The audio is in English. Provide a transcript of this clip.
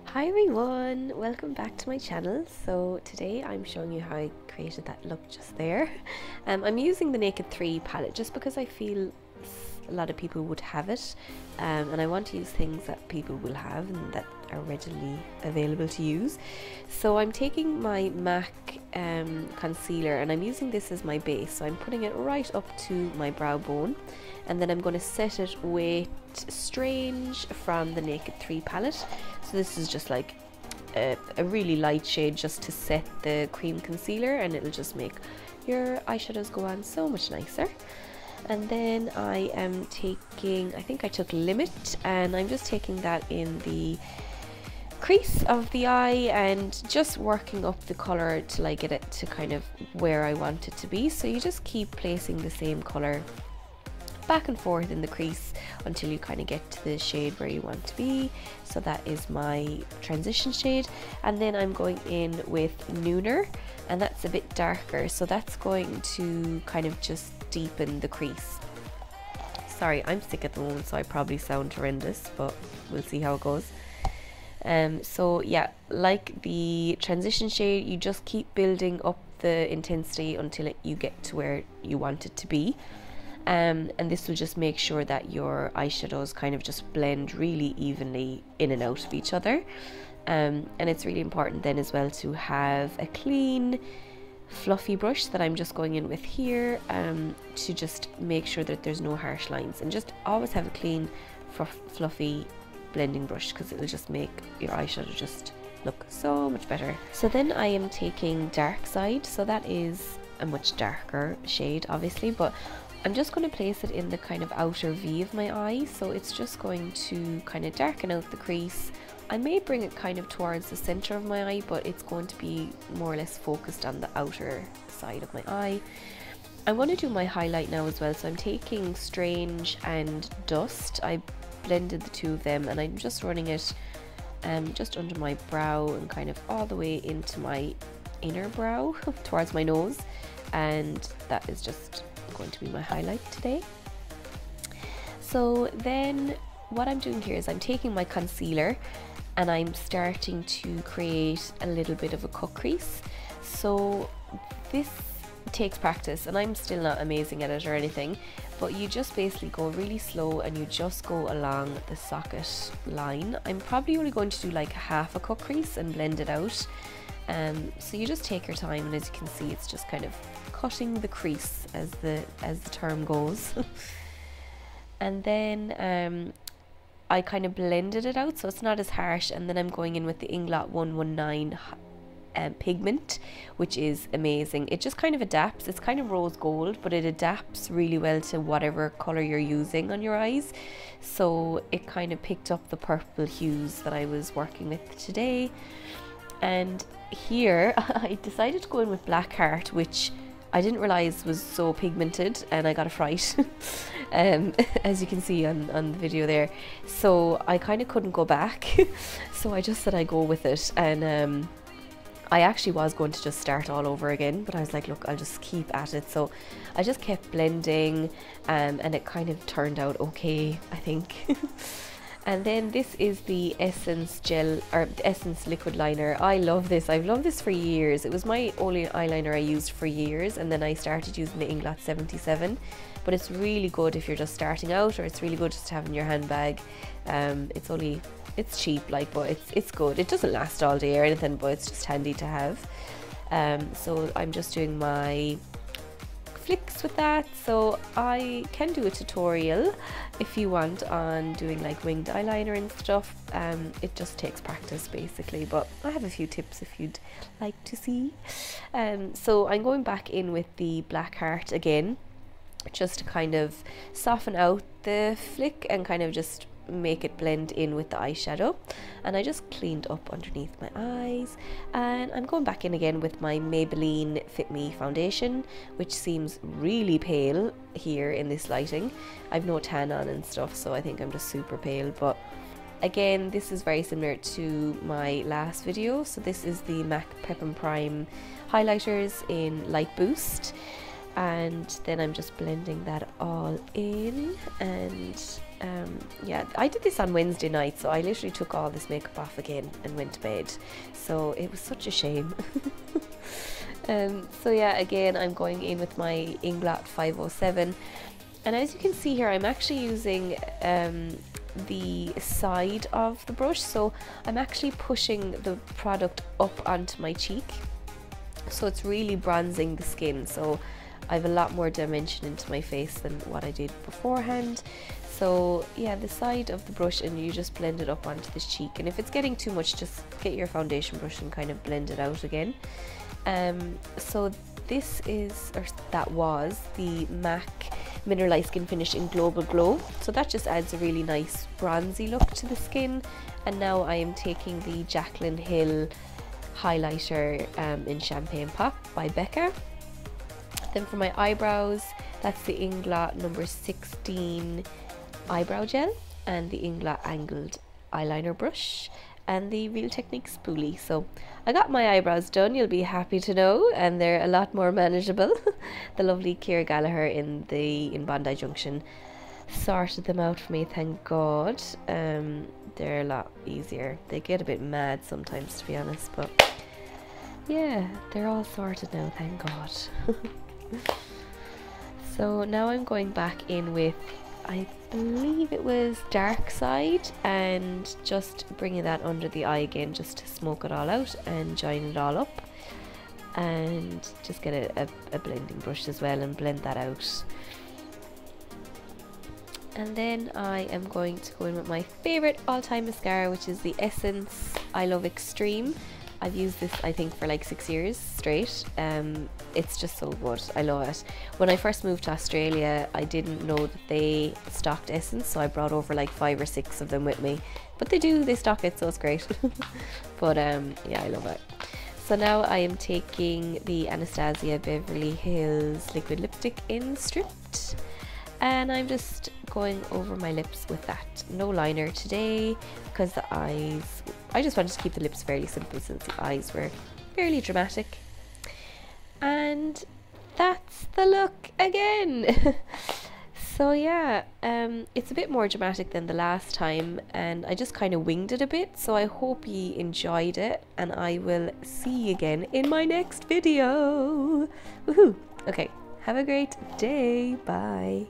Hi everyone, welcome back to my channel. So today I'm showing you how I created that look just there. I'm using the Naked 3 palette just because I feel a lot of people would have it, and I want to use things that people will have and that are readily available to use. So I'm taking my MAC concealer and I'm using this as my base, so I'm putting it right up to my brow bone, and then I'm going to set it with Strange from the Naked 3 palette. So this is just like a really light shade just to set the cream concealer, and it'll just make your eyeshadows go on so much nicer. And then I am taking, I think I took Limit, and I'm just taking that in the crease of the eye and just working up the colour till I get it to kind of where I want it to be. So you just keep placing the same colour back and forth in the crease until you kind of get to the shade where you want to be. So that is my transition shade, and then I'm going in with Nooner, and that's a bit darker, so that's going to kind of just deepen the crease. Sorry, I'm sick at the moment, so I probably sound horrendous, but we'll see how it goes. So yeah, like the transition shade, you just keep building up the intensity until you get to where you want it to be. And this will just make sure that your eyeshadows kind of just blend really evenly in and out of each other. And it's really important then as well to have a clean fluffy brush that I'm just going in with here, to just make sure that there's no harsh lines, and just always have a clean fluffy blending brush, because it'll just make your eyeshadow just look so much better. So then I am taking Dark Side, so that is a much darker shade obviously, but I'm just going to place it in the kind of outer V of my eye, so it's just going to kind of darken out the crease. I may bring it kind of towards the center of my eye, but it's going to be more or less focused on the outer side of my eye. I want to do my highlight now as well, so I'm taking Strange and Dust. I blended the two of them, and I'm just running it just under my brow and kind of all the way into my inner brow towards my nose, and that is just going to be my highlight today. So then what I'm doing here is I'm taking my concealer and I'm starting to create a little bit of a cut crease. So this takes practice, and I'm still not amazing at it or anything, but you just basically go really slow and you just go along the socket line. I'm probably only going to do like half a cut crease and blend it out. So you just take your time, and as you can see, it's just kind of cutting the crease as the term goes. And then I kind of blended it out so it's not as harsh, and then I'm going in with the Inglot 119 pigment, which is amazing. It just kind of adapts. It's kind of rose gold, but it adapts really well to whatever color you're using on your eyes. So it kind of picked up the purple hues that I was working with today. And here I decided to go in with Black Heart, which I didn't realize was so pigmented, and I got a fright as you can see on the video there. So I kind of couldn't go back so I just said I go with it, and I actually was going to just start all over again, but I was like, look, I'll just keep at it. So I just kept blending, and it kind of turned out okay, I think. And then this is the Essence Gel, or Essence Liquid Liner. I love this. I've loved this for years. It was my only eyeliner I used for years, and then I started using the Inglot 77. But it's really good if you're just starting out, or it's really good just to have in your handbag. It's cheap, like, but it's good. It doesn't last all day or anything, but it's just handy to have. So I'm just doing my flicks with that. So I can do a tutorial if you want on doing like winged eyeliner and stuff. It just takes practice basically, but I have a few tips if you'd like to see. So I'm going back in with the Black Heart again, just to kind of soften out the flick and kind of just make it blend in with the eyeshadow. And I just cleaned up underneath my eyes, and I'm going back in again with my Maybelline Fit Me Foundation, which seems really pale here in this lighting. I've no tan on and stuff, so I think I'm just super pale, but again, this is very similar to my last video. So this is the MAC Prep and Prime highlighters in Light Boost. and then I'm just blending that all in. And yeah, I did this on Wednesday night, so I literally took all this makeup off again and went to bed, so it was such a shame. So yeah, again I'm going in with my Inglot 507, and as you can see here, I'm actually using the side of the brush, so I'm actually pushing the product up onto my cheek, so it's really bronzing the skin. So I have a lot more dimension into my face than what I did beforehand. So yeah, the side of the brush, and you just blend it up onto this cheek, and if it's getting too much, just get your foundation brush and kind of blend it out again. So this is, or that was, the MAC Mineralize Skin Finish in Global Glow, so that just adds a really nice bronzy look to the skin. And now I am taking the Jacklyn Hill highlighter in Champagne Pop by Becca. Then for my eyebrows, that's the Inglot number 16 eyebrow gel and the Inglot angled eyeliner brush and the Real Technique spoolie. So I got my eyebrows done, you'll be happy to know, and they're a lot more manageable. The lovely Ciara Gallagher in Bondi Junction sorted them out for me, thank God. They're a lot easier. They get a bit mad sometimes, to be honest, but yeah, they're all sorted now, thank God. So now I'm going back in with, I believe it was Dark Side, and just bringing that under the eye again, just to smoke it all out and join it all up, and just get a blending brush as well and blend that out. And then I am going to go in with my favourite all-time mascara, which is the Essence I Love Extreme. I've used this, I think, for like 6 years straight. It's just so good. I love it. When I first moved to Australia, I didn't know that they stocked Essence, so I brought over like 5 or 6 of them with me. But they stock it, so it's great. But yeah, I love it. So now I am taking the Anastasia Beverly Hills liquid lipstick in Stripped, and I'm just going over my lips with that. No liner today, because the eyes, I just wanted to keep the lips fairly simple since the eyes were fairly dramatic. And that's the look again. So yeah, it's a bit more dramatic than the last time, and I just kind of winged it a bit, so I hope you enjoyed it, and I will see you again in my next video. Woohoo! Okay, have a great day. Bye.